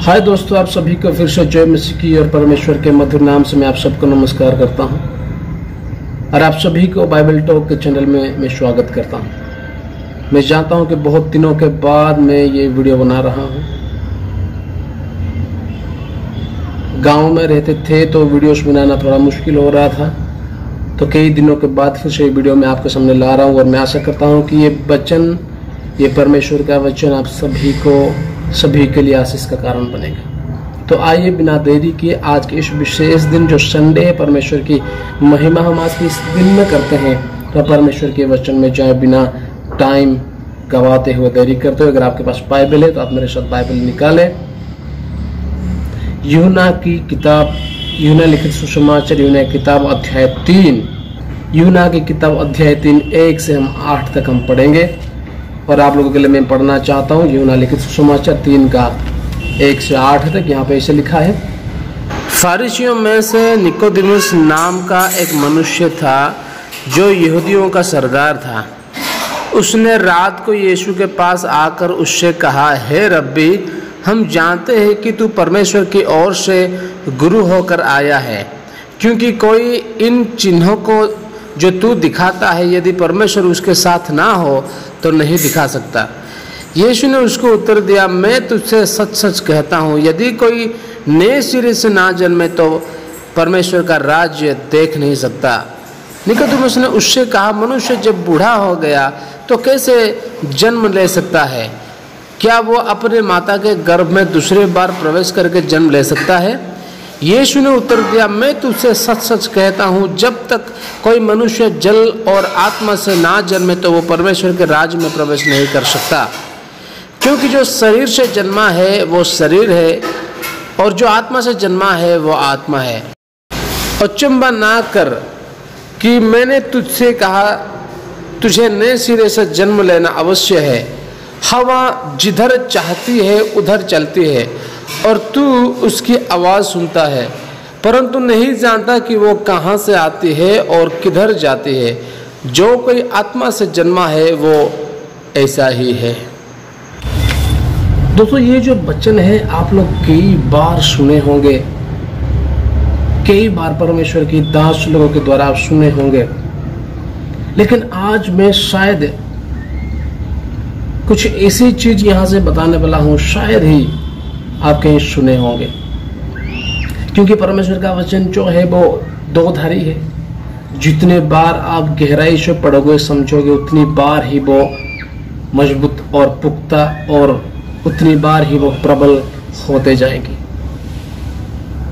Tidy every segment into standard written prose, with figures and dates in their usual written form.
हाय दोस्तों, आप सभी को फिर से जय मसीह की और परमेश्वर के मधुर नाम से मैं आप सबको नमस्कार करता हूं और आप सभी को बाइबल टॉक के चैनल में मैं स्वागत करता हूं। मैं जानता हूं कि बहुत दिनों के बाद मैं ये वीडियो बना रहा हूं। गांव में रहते थे तो वीडियोस बनाना थोड़ा मुश्किल हो रहा था, तो कई दिनों के बाद फिर से ये वीडियो मैं आपके सामने ला रहा हूं और मैं आशा करता हूं कि ये वचन, ये परमेश्वर का वचन आप सभी के लिए आशीष का कारण बनेगा। तो आइए बिना देरी किए आज के इस विशेष दिन जो संडे है, परमेश्वर की महिमा हम आज के इस दिन में करते हैं, तो परमेश्वर के वचन में जाए बिना टाइम गवाते हुए, देरी करते हुए। अगर आपके पास बाइबल है तो आप मेरे साथ बाइबल निकालें। यूहन्ना की किताब, यूहन्ना लिखित सुसमाचार, यूहन्ना की किताब अध्याय 3, यूहन्ना की किताब अध्याय 3 1 से हम 8 तक हम पढ़ेंगे और आप लोगों के लिए मैं पढ़ना चाहता हूँ यूहन्ना लिखित सुसमाचार 3 का 1 से 8 तक। यहाँ पे ऐसे लिखा है, फरीसियों में से निकोदेमुस नाम का एक मनुष्य था जो यहूदियों का सरदार था। उसने रात को यीशु के पास आकर उससे कहा, हे रब्बी, हम जानते हैं कि तू परमेश्वर की ओर से गुरु होकर आया है, क्योंकि कोई इन चिन्हों को जो तू दिखाता है यदि परमेश्वर उसके साथ ना हो तो नहीं दिखा सकता। यीशु ने उसको उत्तर दिया, मैं तुझसे सच सच कहता हूँ, यदि कोई नए सिरे से ना जन्मे तो परमेश्वर का राज्य देख नहीं सकता। निकोदेमुस ने उससे कहा, मनुष्य जब बूढ़ा हो गया तो कैसे जन्म ले सकता है? क्या वो अपने माता के गर्भ में दूसरी बार प्रवेश करके जन्म ले सकता है? यीशु ने उत्तर दिया, मैं तुझसे सच सच कहता हूँ, जब तक कोई मनुष्य जल और आत्मा से ना जन्मे तो वो परमेश्वर के राज्य में प्रवेश नहीं कर सकता। क्योंकि जो शरीर से जन्मा है वो शरीर है और जो आत्मा से जन्मा है वो आत्मा है। अचंभा ना कर कि मैंने तुझसे कहा, तुझे नए सिरे से जन्म लेना अवश्य है। हवा जिधर चाहती है उधर चलती है और तू उसकी आवाज़ सुनता है, परंतु नहीं जानता कि वो कहाँ से आती है और किधर जाती है। जो कोई आत्मा से जन्मा है वो ऐसा ही है। दोस्तों, ये जो वचन है आप लोग कई बार सुने होंगे, कई बार परमेश्वर की दास लोगों के द्वारा आप सुने होंगे, लेकिन आज मैं शायद कुछ ऐसी चीज यहां से बताने वाला हूं, शायद ही आप कहीं सुने होंगे। क्योंकि परमेश्वर का वचन जो है वो दो धारी है। जितने बार आप गहराई से पढ़ोगे समझोगे उतनी बार ही वो मजबूत और पुख्ता और उतनी बार ही वो प्रबल होते जाएगी।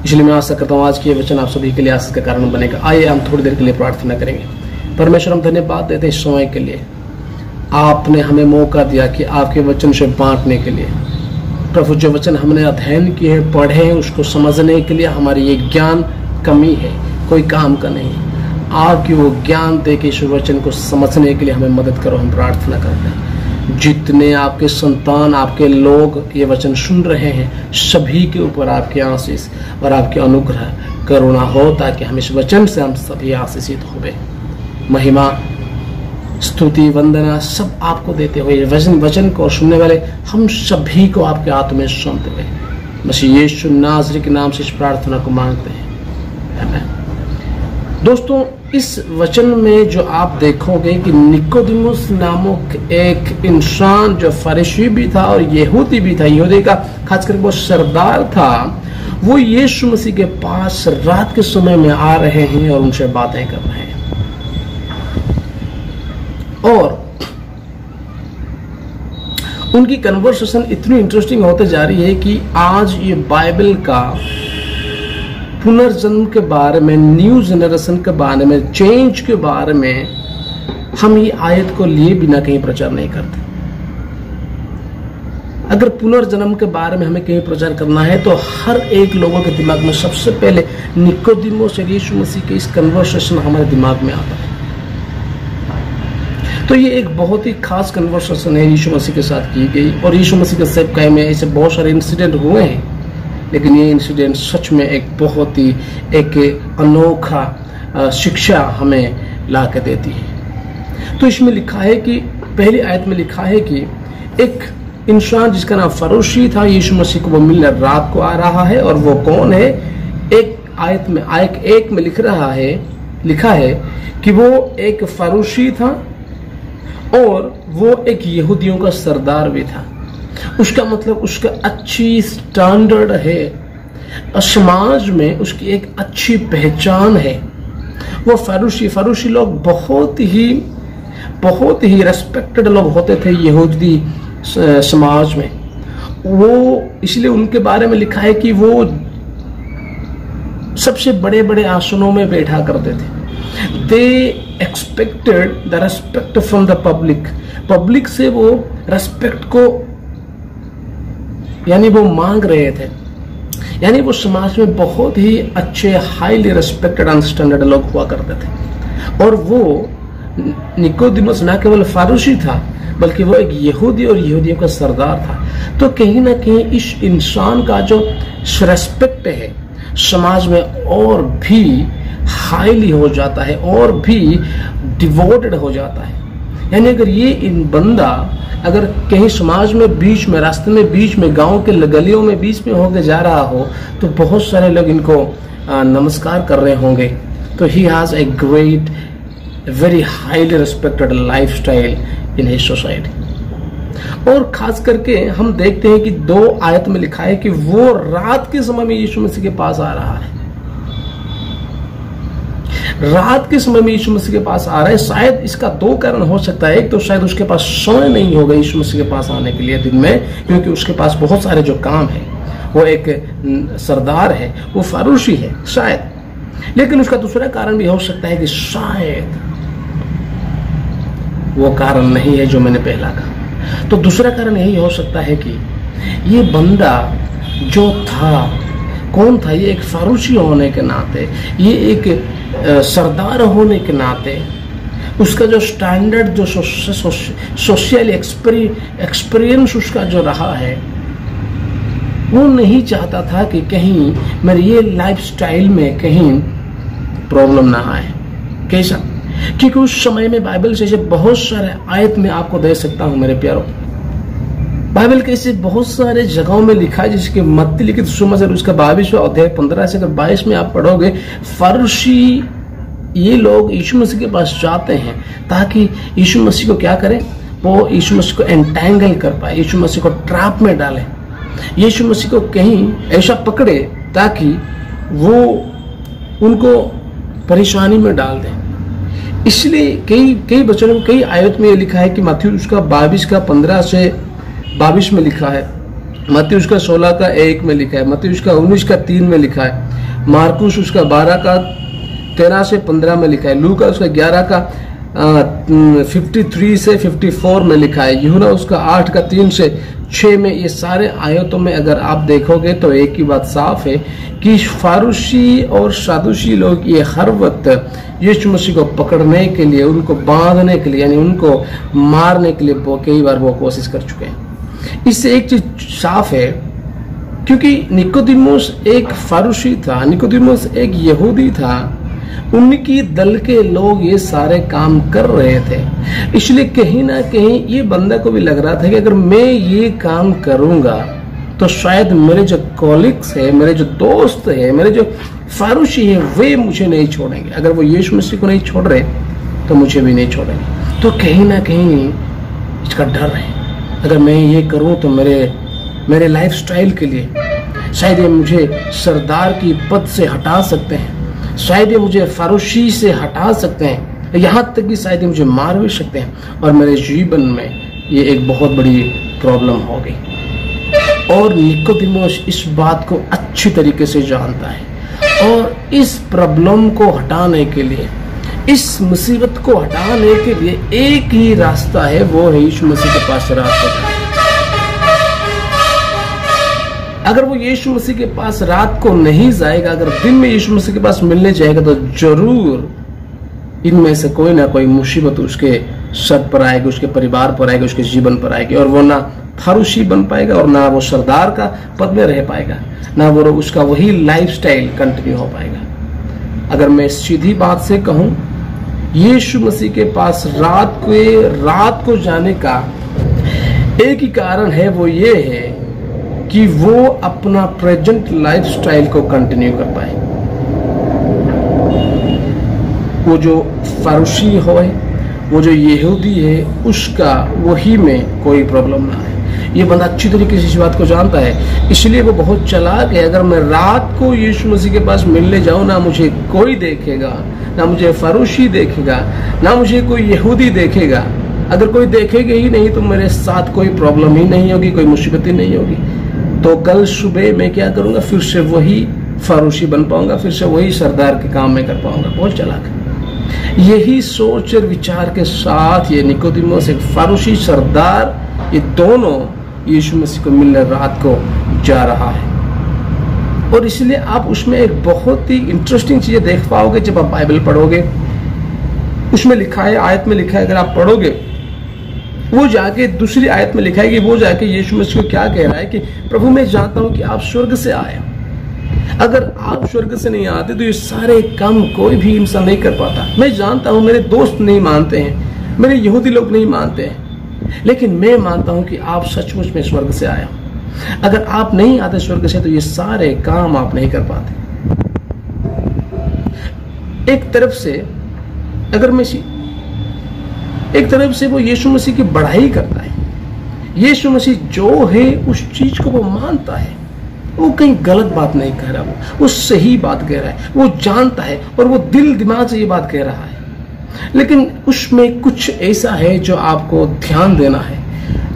इसलिए मैं आशा करता हूँ आज की ये वचन आप सभी के लिए आशीष का कारण बनेगा। आइए हम थोड़ी देर के लिए प्रार्थना करेंगे। परमेश्वर, हम धन्यवाद देते इस समय के लिए, आपने हमें मौका दिया कि आपके वचन से बांटने के लिए। प्रभु, जो वचन हमने अध्ययन किए हैं, पढ़े हैं, उसको समझने के लिए हमारी ये ज्ञान कमी है, कोई काम का नहीं। आपकी वो ज्ञान दे के इस वचन को समझने के लिए हमें मदद करो, हम प्रार्थना करते हैं। जितने आपके संतान, आपके लोग ये वचन सुन रहे हैं, सभी के ऊपर आपके आशीष और आपके अनुग्रह करुणा हो, ताकि हम इस वचन से हम सभी आशीषित होवे। महिमा, स्तुति, वंदना सब आपको देते हुए वचन को सुनने वाले हम सभी को आपके हाथ में सौंपते हुए मसीह यीशु नाज़री के नाम से इस प्रार्थना को मांगते हैं, आमीन। दोस्तों, इस वचन में जो आप देखोगे कि निकोदेमुस नामक एक इंसान जो फरीसी भी था और यहूदी भी था, यहूदी का खासकर वो सरदार था, वो यीशु मसीह के पास रात के समय में आ रहे हैं और उनसे बातें कर रहे हैं। और उनकी कन्वर्सेशन इतनी इंटरेस्टिंग होते जा रही है कि आज ये बाइबल का पुनर्जन्म के बारे में, न्यू जनरेशन के बारे में, चेंज के बारे में हम ये आयत को लिए बिना कहीं प्रचार नहीं करते। अगर पुनर्जन्म के बारे में हमें कहीं प्रचार करना है तो हर एक लोगों के दिमाग में सबसे पहले निकोदेमुस और यीशु मसीह के इस कन्वर्सेशन हमारे दिमाग में आता है। तो ये एक बहुत ही खास कन्वर्सेशन है यीशु मसीह के साथ की गई, और यीशु मसीह के सेवकाई में ऐसे बहुत सारे इंसिडेंट हुए हैं, लेकिन ये इंसिडेंट सच में एक बहुत ही एक अनोखा शिक्षा हमें ला के देती है। तो इसमें लिखा है कि, पहली आयत में लिखा है कि एक इंसान जिसका नाम फरूशी था, यीशु मसीह को वो मिलने रात को आ रहा है। और वो कौन है? एक आयत में आयत 1 में लिखा है कि वो एक फरूशी था और वो एक यहूदियों का सरदार भी था। उसका मतलब उसका अच्छी स्टैंडर्ड है, समाज में उसकी एक अच्छी पहचान है। वो फरूशी लोग बहुत ही रेस्पेक्टेड लोग होते थे यहूदी समाज में। वो इसलिए उनके बारे में लिखा है कि वो सबसे बड़े बड़े आसनों में बैठा करते थे। दे expected the respect from the public से वो रेस्पेक्ट को यानी वो मांग रहे थे। यानी वो समाज में बहुत ही अच्छे हाईली रेस्पेक्टेड एंड स्टैंडर्ड लोग हुआ करते थे। और वो निकोदिमस न केवल फारूसी था बल्कि वो एक यहूदी और यहूदियों का सरदार था। तो कहीं ना कहीं इस इंसान का जो रेस्पेक्ट है समाज में और भी हाईली हो जाता है और भी डिवोटेड हो जाता है। यानी अगर ये बंदा अगर कहीं समाज में बीच में रास्ते में बीच में गांव के गलियों में बीच में होके जा रहा हो तो बहुत सारे लोग इनको नमस्कार कर रहे होंगे। तो he has a great very highly respected lifestyle in his society. और खास करके हम देखते हैं कि 2 आयत में लिखा है कि वो रात के समय में यीशु मसीह के पास आ रहा है। रात के समय में यीशु मसीह के पास आ रहा है। शायद इसका 2 कारण हो सकता है। एक तो शायद उसके पास समय नहीं होगा यीशु मसीह के पास आने के लिए दिन में, क्योंकि उसके पास बहुत सारे जो काम है। वो एक सरदार है, वो फारूसी है शायद। लेकिन उसका दूसरा कारण भी हो सकता है कि शायद वो कारण नहीं है जो मैंने पहला कहा। तो दूसरा कारण यही हो सकता है कि ये बंदा जो था कौन था? ये एक फारूसी होने के नाते, ये एक सरदार होने के नाते उसका जो स्टैंडर्ड जो सोशल एक्सपीरियंस उसका जो रहा है वो नहीं चाहता था कि कहीं मेरे ये लाइफस्टाइल में कहीं प्रॉब्लम ना आए। कैसा? क्योंकि उस समय में बाइबल से बहुत सारे आयत में आपको दे सकता हूं मेरे प्यारों। बाइबल के ऐसे बहुत सारे जगहों में लिखा है, जिसके मत्ती लिखित सुसमाचार उसका 22वां अध्याय 15 से 22 में आप पढ़ोगे, फरीसी ये लोग यीशु मसीह के पास जाते हैं ताकि यीशु मसीह को क्या करें? वो यीशु मसीह को एंटैंगल कर पाए, यीशु मसीह को ट्रैप में डाले, यीशु मसीह को कहीं ऐसा पकड़े ताकि वो उनको परेशानी में डाल दे। इसलिए कई वचनों में कई आयत में ये लिखा है कि मत्ती उसका 22 का 15 से 22 में लिखा है, मत्ती उसका 16 का 1 में लिखा है, मत्ती उसका 19 का 3 में लिखा है, मार्कुस उसका 12 का 13 से 15 में लिखा है, लूका उसका 11 का 53 से 54 में लिखा है, यूहन्ना उसका 8 का 3 से 6 में। ये सारे आयतों में अगर आप देखोगे तो एक ही बात साफ है कि फारूसी और सादुसी लोग ये हर वक्त यीशु मसीह को पकड़ने के लिए, उनको बांधने के लिए, यानी उनको मारने के लिए कई बार वो कोशिश कर चुके हैं। इससे एक चीज साफ है, क्योंकि निकोदिमुस एक फारूसी था, निकोदिमुस एक यहूदी था, उनकी दल के लोग ये सारे काम कर रहे थे। इसलिए कहीं ना कहीं ये बंदा को भी लग रहा था कि अगर मैं ये काम करूंगा तो शायद मेरे जो कॉलिग्स है, मेरे जो दोस्त है, मेरे जो फारूसी है, वे मुझे नहीं छोड़ेंगे। अगर वो यीशु मसीह को नहीं छोड़ रहे तो मुझे भी नहीं छोड़ेंगे। तो कहीं ना कहीं इसका डर है, अगर मैं ये करूं तो मेरे लाइफस्टाइल के लिए शायद ये मुझे सरदार की पद से हटा सकते हैं, शायद ये मुझे फारूसी से हटा सकते हैं, यहाँ तक कि शायद ये मुझे मार भी सकते हैं और मेरे जीवन में ये एक बहुत बड़ी प्रॉब्लम होगी। और निकोदिमुस इस बात को अच्छी तरीके से जानता है और इस प्रॉब्लम को हटाने के लिए, इस मुसीबत को हटाने के लिए एक ही रास्ता है, वो है यीशु मसीह के पास रात को। अगर वो यीशु मसीह के पास रात को नहीं जाएगा, अगर दिन में यीशु मसीह के पास मिलने जाएगा तो जरूर इनमें से कोई ना कोई मुसीबत उसके सर पर आएगी, उसके परिवार पर आएगी, उसके जीवन पर आएगी, और वो ना फारूसी बन पाएगा और ना वो सरदार का पद में रह पाएगा, ना वो उसका वही लाइफस्टाइल कंटिन्यू हो पाएगा। अगर मैं सीधी बात से कहूं, यीशु मसीह के पास रात को जाने का एक ही कारण है, वो ये है कि वो अपना प्रेजेंट लाइफस्टाइल को कंटिन्यू कर पाए। वो जो फरूशी हो, वो जो यहूदी है, उसका वही में कोई प्रॉब्लम ना है। ये बंदा अच्छी तरीके से इस बात को जानता है, इसलिए वो बहुत चालाक है। अगर मैं रात को यीशु मसीह के पास मिलने जाऊं, ना मुझे कोई देखेगा, ना मुझे फरूशी देखेगा, ना मुझे कोई यहूदी देखेगा। अगर कोई देखेगा ही नहीं तो मेरे साथ कोई प्रॉब्लम ही नहीं होगी, कोई मुसीबत ही नहीं होगी। तो कल सुबह मैं क्या करूंगा, फिर से वही फरूशी बन पाऊंगा, फिर से वही सरदार के काम में कर पाऊंगा। बहुत चालाक है। यही सोच और विचार के साथ ये निकोदेमुस, एक फरूशी सरदार, ये दोनों यीशु मसीह को मिलने रात को जा रहा है। और इसलिए आप उसमें एक बहुत ही इंटरेस्टिंग चीजें देख पाओगे जब आप बाइबल पढ़ोगे। उसमें लिखा है, आयत में लिखा है, अगर आप पढ़ोगे, वो जाके दूसरी आयत में लिखा है कि वो जाके यीशु मसीह को क्या कह रहा है कि प्रभु मैं जानता हूं कि आप स्वर्ग से आए, अगर आप स्वर्ग से नहीं आते तो ये सारे काम कोई भी इंसान नहीं कर पाता। मैं जानता हूं मेरे दोस्त नहीं मानते हैं, मेरे यहूदी लोग नहीं मानते हैं, लेकिन मैं मानता हूं कि आप सचमुच में स्वर्ग से आए हो। अगर आप नहीं आते स्वर्ग से तो ये सारे काम आप नहीं कर पाते। एक तरफ से अगर मैं एक तरफ से वो यीशु मसीह की बढ़ाई करता है, यीशु मसीह जो है उस चीज को वो मानता है, वो कहीं गलत बात नहीं कह रहा, वो सही बात कह रहा है, वो जानता है और वो दिल दिमाग से ये बात कह रहा है। लेकिन उसमें कुछ ऐसा है जो आपको ध्यान देना है।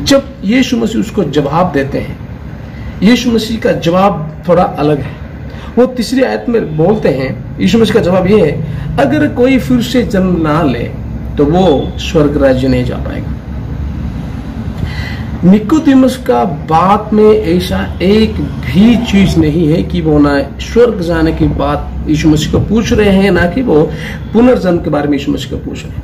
जब यीशु मसीह उसको जवाब देते हैं, यीशु मसीह का जवाब थोड़ा अलग है। वो तीसरी आयत में बोलते हैं, यीशु मसीह का जवाब ये है, अगर कोई फिर से जन्म ना ले तो वो स्वर्ग राज्य नहीं जा पाएगा। निकोदेमुस का बात में ऐसा एक भी चीज नहीं है कि वो ना स्वर्ग जाने की बात यीशु मसीह को पूछ रहे हैं, ना कि वो पुनर्जन्म के बारे में यीशु मसीह को पूछ रहे हैं।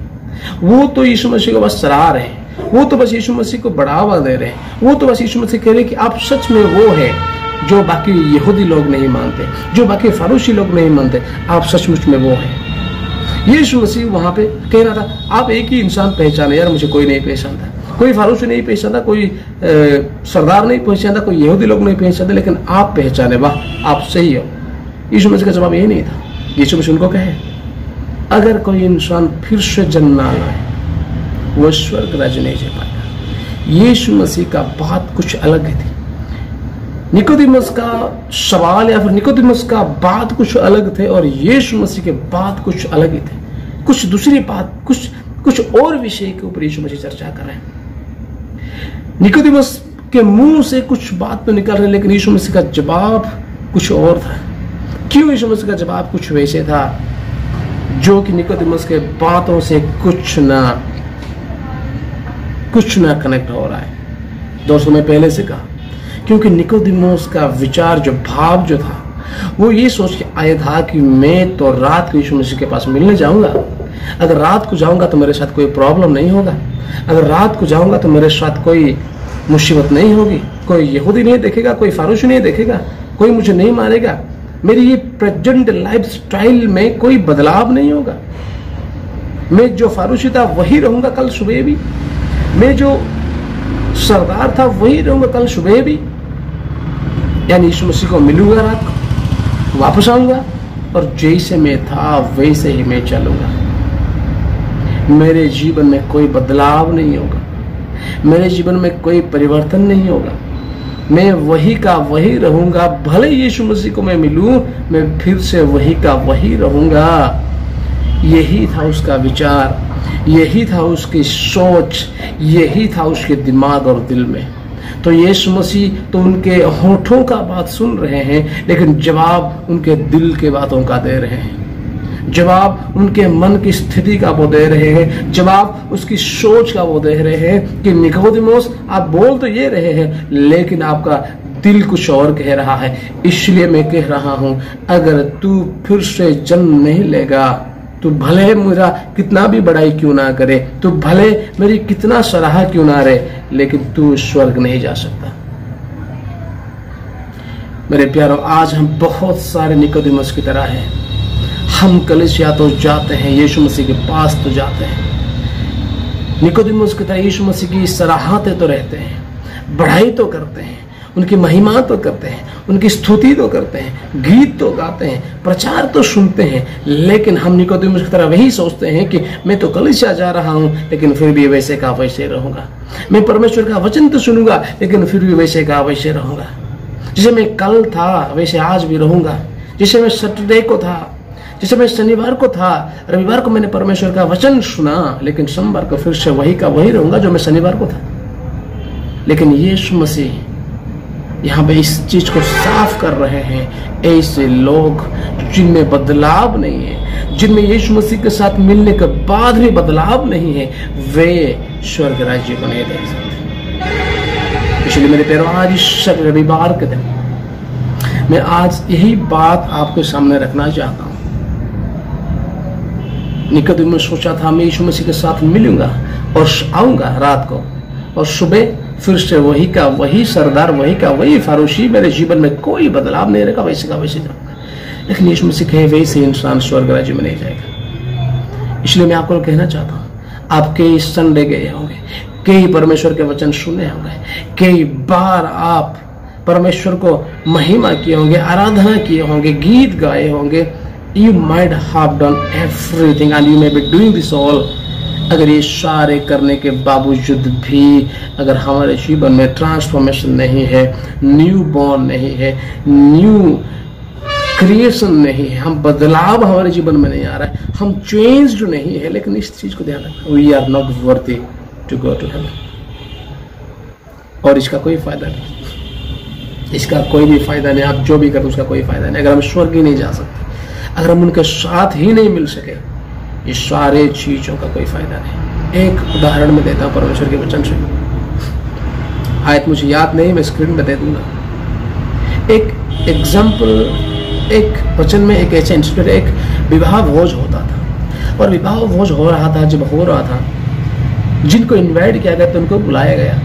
वो तो यीशु मसीह को बस सराह रहे हैं, वो तो बस यीशु मसीह को बढ़ावा दे रहे हैं, वो तो बस यीशु मसीह कह रहे हैं कि आप सच में वो है जो बाकी यहूदी लोग नहीं मानते, जो बाकी फरूशी लोग नहीं मानते, आप सचमुच में वो है। यीशु मसीह वहां पे कह रहा था, आप एक ही इंसान पहचाने, यार मुझे कोई नहीं पहचानता, कोई फारूसी नहीं पहचानता, कोई सरदार नहीं पहचानता, कोई यहूदी लोग नहीं पहचानते, लेकिन आप पहचाने, वाह आप सही हो। यीशु मसीह का जवाब यही नहीं था। यीशु मसीह उनको कहे, अगर कोई इंसान फिर से जन्म ना लाए वो स्वर्ग राज्य नहीं जा पाएगा। यीशु मसीह का बात कुछ अलग थी। निकोदेमुस का सवाल या फिर निकोदेमुस का बात कुछ अलग थे और यीशु मसीह के बात कुछ अलग ही थे। कुछ दूसरी बात, कुछ और विषय के ऊपर यीशु मसीह चर्चा कर रहे हैं। निकोदेमुस के मुंह से कुछ बात तो निकल रही, लेकिन यीशु मसीह का जवाब कुछ और था। क्यों यीशु मसीह का जवाब कुछ वैसे था जो कि निकोदेमुस के बातों से कुछ ना कनेक्ट हो रहा है। दोस्तों, मैं पहले से कहा, क्योंकि निकोदेमुस का विचार, जो भाव जो था, वो ये सोच के आया था कि मैं तो रात को यीशु मसीह के पास मिलने जाऊंगा। अगर रात को जाऊंगा तो मेरे साथ कोई प्रॉब्लम नहीं होगा, अगर रात को जाऊंगा तो मेरे साथ कोई मुसीबत नहीं होगी, कोई यहूदी नहीं देखेगा, कोई फारूसी नहीं देखेगा, कोई मुझे नहीं मारेगा, मेरी ये प्रेजेंट लाइफ स्टाइल में कोई बदलाव नहीं होगा। मैं जो फारूसी था वही रहूंगा कल सुबह भी, मैं जो सरदार था वही रहूंगा कल सुबह भी। यानी यीशु मसीह को मिलूंगा, रात को वापस आऊंगा और जैसे मैं था वैसे ही मैं चलूंगा। मेरे जीवन में कोई बदलाव नहीं होगा, मेरे जीवन में कोई परिवर्तन नहीं होगा, मैं वही का वही रहूंगा। भले यीशु मसीह को मैं मिलूं, मैं फिर से वही का वही रहूंगा। यही था उसका विचार, यही था उसकी सोच, यही था उसके दिमाग और दिल में। तो यीशु मसीह तो उनके होठों का बात सुन रहे हैं, लेकिन जवाब उनके दिल के बातों का दे रहे हैं, जवाब उनके मन की स्थिति का वो दे रहे हैं, जवाब उसकी सोच का वो दे रहे हैं कि निकोदेमुस, आप बोल तो ये रहे हैं लेकिन आपका दिल कुछ और कह रहा है। इसलिए मैं कह रहा हूं, अगर तू फिर से जन्म नहीं लेगा, तू भले मेरा कितना भी बड़ाई क्यों ना करे, तू भले मेरी कितना सराहा क्यों ना रहे, लेकिन तू स्वर्ग नहीं जा सकता। मेरे प्यारों, आज हम बहुत सारे निकोदेमुस की तरह हैं। हम कलीसिया तो जाते हैं, यीशु मसीह के पास तो जाते हैं, निकोदेमुस की तरह यीशु मसीह की सराहते तो रहते हैं, बढ़ाई तो करते हैं, उनकी महिमा तो करते हैं, उनकी स्तुति तो करते हैं, गीत तो गाते हैं, प्रचार तो सुनते हैं, लेकिन हम निकोदेमुस की तरह वही सोचते हैं कि मैं तो कलीसिया जा रहा हूं लेकिन फिर भी वैसे का वैसे रहूंगा। मैं परमेश्वर का वचन तो सुनूंगा लेकिन फिर भी वैसे का वैसे रहूंगा। जैसे मैं कल था वैसे आज भी रहूंगा। जैसे मैं सैटरडे को था, जैसे मैं शनिवार को था, रविवार को मैंने परमेश्वर का वचन सुना, लेकिन सोमवार को फिर से वही का वही रहूंगा जो मैं शनिवार को था। लेकिन यीशु मसीह यहाँ पे इस चीज को साफ कर रहे हैं। ऐसे लोग जिनमें बदलाव नहीं है, जिनमें यीशु मसीह के साथ मिलने के बाद भी बदलाव नहीं है, वे स्वर्ग राज्य को नहीं देख सकते। इसलिए मेरे प्यारों, आज इस रविवार के दिन मैं आज यही बात आपके सामने रखना चाहता हूँ। निकोदेमुस सोचा था मैं यीशु मसीह के साथ मिलूंगा और आऊंगा रात को, और सुबह फिर से वही का वही सरदार, वही का वही फारूसी, मेरे जीवन में कोई बदलाव नहीं रहेगा, वैसे का वैसे जाऊंगा। लेकिन यीशु मसीह कहे वैसे इंसान स्वर्ग राज्य में नहीं जाएगा। इसलिए मैं आपको कहना चाहता हूँ, आप कई संडे गए होंगे, कई परमेश्वर के वचन सुने होंगे, कई बार आप परमेश्वर को महिमा किए होंगे, आराधना किए होंगे, गीत गाए होंगे। You might have done everything and you may be doing this all. अगर ये सारे करने के बावजूद भी अगर हमारे जीवन में ट्रांसफॉर्मेशन नहीं है, न्यू बॉर्न नहीं है, न्यू क्रिएशन नहीं है, हम बदलाव हमारे जीवन में नहीं आ रहा है, हम चेंज जो नहीं है, लेकिन इस चीज को ध्यान रखना, we are not worthy to go to heaven. और इसका कोई फायदा नहीं, इसका कोई भी फायदा नहीं। आप जो भी करें उसका कोई फायदा नहीं। अगर हम स्वर्ग ही नहीं जा सकते, अगर हम उनके साथ ही नहीं मिल सके, ये सारे चीजों का कोई फायदा नहीं। एक उदाहरण में देता हूं परमेश्वर के वचन से, आयत मुझे याद नहीं, मैं स्क्रीन पे दे दूंगा। एक एग्जाम्पल, एक वचन में एक ऐसा इंसिडेंट, एक विवाह भोज होता था, और विवाह भोज हो रहा था। जब हो रहा था, जिनको इन्वाइट किया गया था उनको बुलाया गया,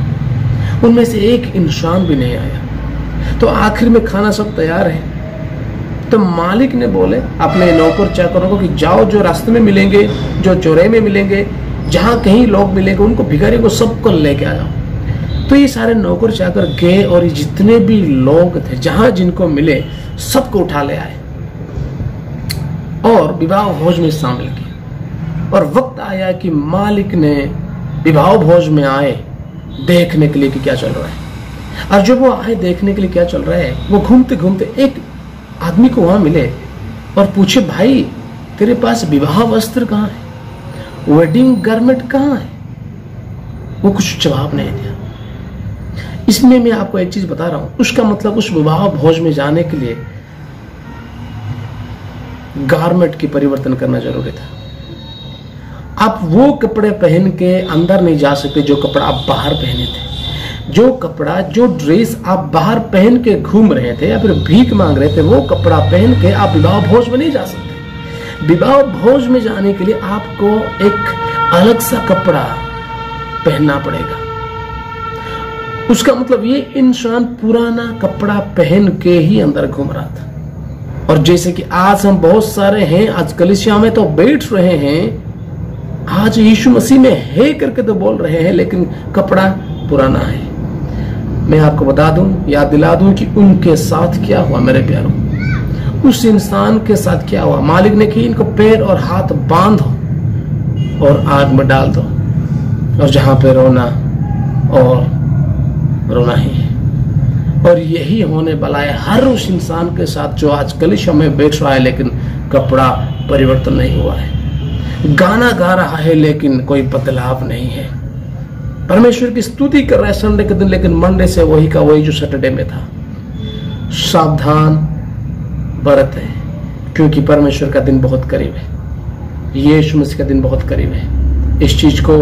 उनमें से एक इंसान भी नहीं आया। तो आखिर में खाना सब तैयार है, तो मालिक ने बोले अपने नौकर चाकरों को कि जाओ, जो रास्ते में मिलेंगे, जो चौराहे में मिलेंगे, जहां कहीं लोग मिलेंगे, उनको भिखारी को सबको लेके आ जाओ। तो ये सारे नौकर चाकर गए और जितने भी लोग थे जहां जिनको मिले सबको उठा ले आए और विवाह भोज में शामिल किए। और वक्त आया कि मालिक ने विवाह भोज में आए देखने के लिए कि क्या चल रहा है। और जब वो आए देखने के लिए क्या चल रहा है, वो घूमते घूमते एक आदमी को वहां मिले और पूछे, भाई तेरे पास विवाह वस्त्र कहाँ है, वेडिंग गारमेंट कहाँ है? वो कुछ जवाब नहीं दिया। इसमें मैं आपको एक चीज बता रहा हूं, उसका मतलब उस विवाह भोज में जाने के लिए गारमेंट की परिवर्तन करना जरूरी था। आप वो कपड़े पहन के अंदर नहीं जा सकते जो कपड़ा आप बाहर पहने थे। जो कपड़ा, जो ड्रेस आप बाहर पहन के घूम रहे थे या फिर भीख मांग रहे थे, वो कपड़ा पहन के आप विवाह भोज में नहीं जा सकते। विवाह भोज में जाने के लिए आपको एक अलग सा कपड़ा पहनना पड़ेगा। उसका मतलब ये इंसान पुराना कपड़ा पहन के ही अंदर घूम रहा था। और जैसे कि आज हम बहुत सारे हैं, आज कलीसिया में तो बैठ रहे हैं, आज यीशु मसीह में है करके तो बोल रहे हैं, लेकिन कपड़ा पुराना है। मैं आपको बता दूं, याद दिला दूं कि उनके साथ क्या हुआ मेरे प्यारों। उस इंसान के साथ क्या हुआ, मालिक ने कि इनको पैर और हाथ बांधो और आग में डाल दो, और जहां पे रोना और रोना ही है। और यही होने वाला है हर उस इंसान के साथ जो आज कलीसिया में बैठ रहा है, लेकिन कपड़ा परिवर्तन नहीं हुआ है। गाना गा रहा है लेकिन कोई बदलाव नहीं है। परमेश्वर की स्तुति कर रहा है संडे के दिन, लेकिन मंडे से वही का वही जो सैटरडे में था। सावधान बरत है, क्योंकि परमेश्वर का दिन बहुत करीब है, यीशु मसीह का दिन बहुत करीब है। इस चीज को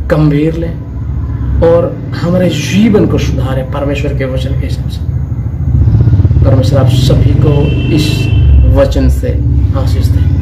गंभीर लें और हमारे जीवन को सुधारे परमेश्वर के वचन के हिसाब से। परमेश्वर आप सभी को इस वचन से आशीष दें।